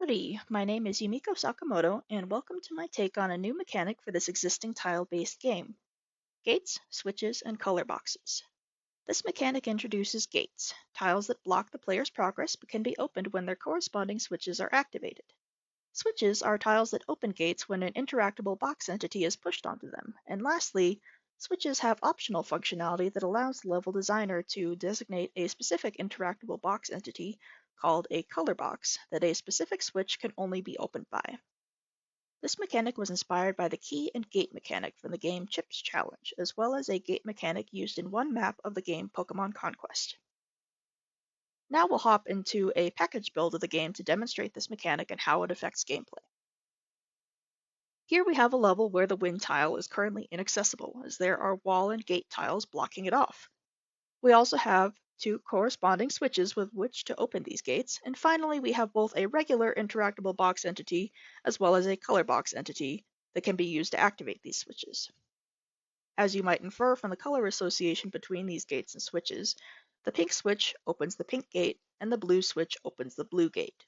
Howdy, my name is Yumiko Sakamoto, and welcome to my take on a new mechanic for this existing tile-based game: gates, switches, and color boxes. This mechanic introduces gates, tiles that block the player's progress but can be opened when their corresponding switches are activated. Switches are tiles that open gates when an interactable box entity is pushed onto them. And lastly, switches have optional functionality that allows the level designer to designate a specific interactable box entity, called a color box, that a specific switch can only be opened by. This mechanic was inspired by the key and gate mechanic from the game Chips Challenge, as well as a gate mechanic used in one map of the game Pokemon Conquest. Now we'll hop into a package build of the game to demonstrate this mechanic and how it affects gameplay. Here we have a level where the wind tile is currently inaccessible, as there are wall and gate tiles blocking it off. We also have two corresponding switches with which to open these gates, and finally we have both a regular interactable box entity as well as a color box entity that can be used to activate these switches. As you might infer from the color association between these gates and switches, the pink switch opens the pink gate and the blue switch opens the blue gate.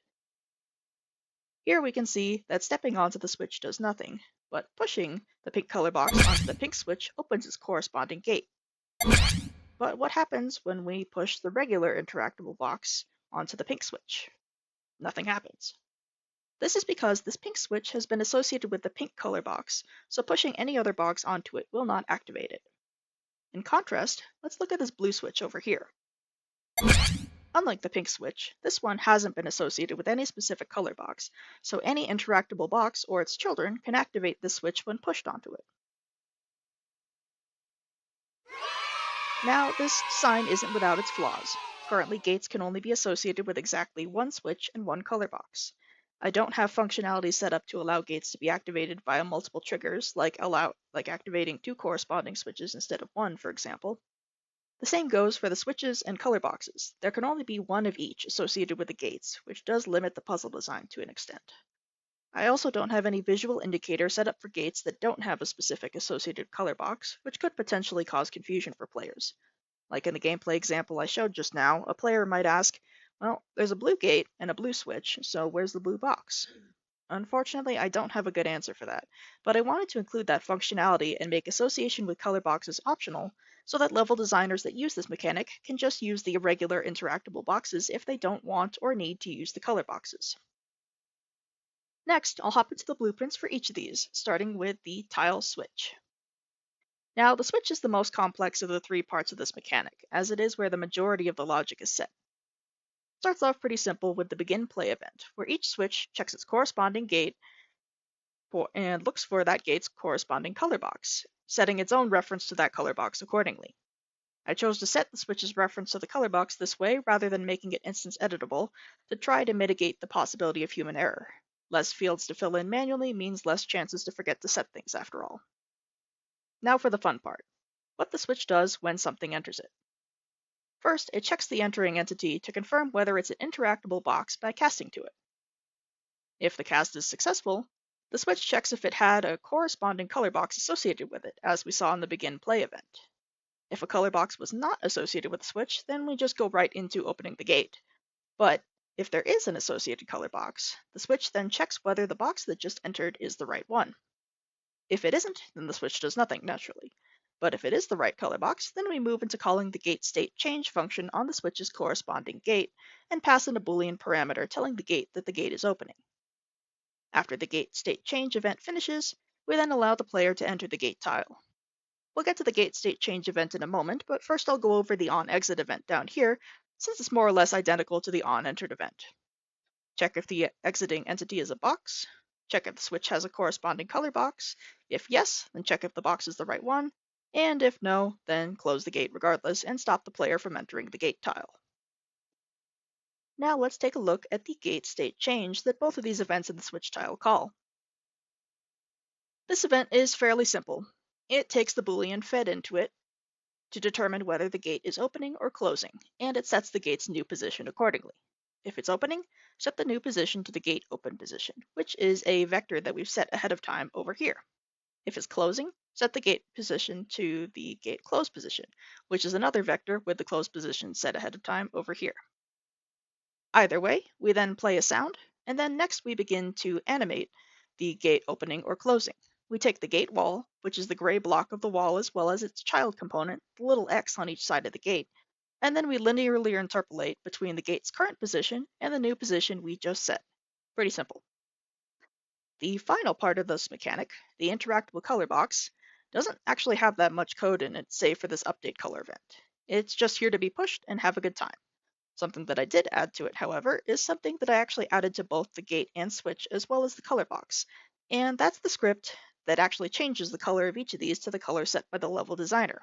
Here we can see that stepping onto the switch does nothing, but pushing the pink color box onto the pink switch opens its corresponding gate. But what happens when we push the regular interactable box onto the pink switch? Nothing happens. This is because this pink switch has been associated with the pink color box, so pushing any other box onto it will not activate it. In contrast, let's look at this blue switch over here. Unlike the pink switch, this one hasn't been associated with any specific color box, so any interactable box or its children can activate this switch when pushed onto it. Now, this design isn't without its flaws. Currently, gates can only be associated with exactly one switch and one color box. I don't have functionality set up to allow gates to be activated via multiple triggers, like activating two corresponding switches instead of one, for example. The same goes for the switches and color boxes. There can only be one of each associated with the gates, which does limit the puzzle design to an extent. I also don't have any visual indicator set up for gates that don't have a specific associated color box, which could potentially cause confusion for players. Like in the gameplay example I showed just now, a player might ask, well, there's a blue gate and a blue switch, so where's the blue box? Unfortunately, I don't have a good answer for that, but I wanted to include that functionality and make association with color boxes optional, so that level designers that use this mechanic can just use the irregular interactable boxes if they don't want or need to use the color boxes. Next, I'll hop into the blueprints for each of these, starting with the tile switch. Now, the switch is the most complex of the three parts of this mechanic, as it is where the majority of the logic is set. It starts off pretty simple with the begin play event, where each switch checks its corresponding gate and looks for that gate's corresponding color box, setting its own reference to that color box accordingly. I chose to set the switch's reference to the color box this way rather than making it instance editable to try to mitigate the possibility of human error. Less fields to fill in manually means less chances to forget to set things after all. Now for the fun part: what the switch does when something enters it. First, it checks the entering entity to confirm whether it's an interactable box by casting to it. If the cast is successful, the switch checks if it had a corresponding color box associated with it, as we saw in the begin play event. If a color box was not associated with the switch, then we just go right into opening the gate. But if there is an associated color box, the switch then checks whether the box that just entered is the right one. If it isn't, then the switch does nothing, naturally. But if it is the right color box, then we move into calling the gate state change function on the switch's corresponding gate and pass in a Boolean parameter telling the gate that the gate is opening. After the gate state change event finishes, we then allow the player to enter the gate tile. We'll get to the gate state change event in a moment, but first I'll go over the on-exit event down here, since it's more or less identical to the on-entered event. Check if the exiting entity is a box. Check if the switch has a corresponding color box. If yes, then check if the box is the right one. And if no, then close the gate regardless and stop the player from entering the gate tile. Now let's take a look at the gate state change that both of these events in the switch tile call. This event is fairly simple. It takes the Boolean fed into it to determine whether the gate is opening or closing, and it sets the gate's new position accordingly. If it's opening, set the new position to the gate open position, which is a vector that we've set ahead of time over here. If it's closing, set the gate position to the gate close position, which is another vector with the close position set ahead of time over here. Either way, we then play a sound, And then next we begin to animate the gate opening or closing. We take the gate wall, which is the gray block of the wall as well as its child component, the little X on each side of the gate, and then we linearly interpolate between the gate's current position and the new position we just set. Pretty simple. The final part of this mechanic, the interactable color box, doesn't actually have that much code in it, save for this update color event. It's just here to be pushed and have a good time. Something that I did add to it, however, is something that I actually added to both the gate and switch as well as the color box. And that's the script that actually changes the color of each of these to the color set by the level designer.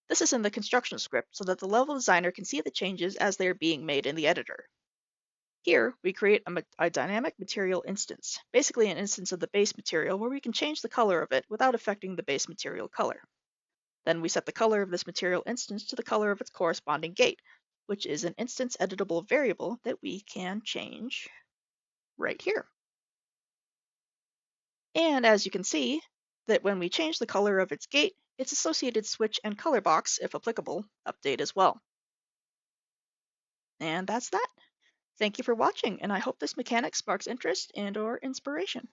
This is in the construction script so that the level designer can see the changes as they are being made in the editor. Here, we create a dynamic material instance, basically an instance of the base material where we can change the color of it without affecting the base material color. Then we set the color of this material instance to the color of its corresponding gate, which is an instance editable variable that we can change right here. And as you can see, that when we change the color of its gate, its associated switch and color box, if applicable, update as well. And that's that. Thank you for watching, and I hope this mechanic sparks interest and/or inspiration.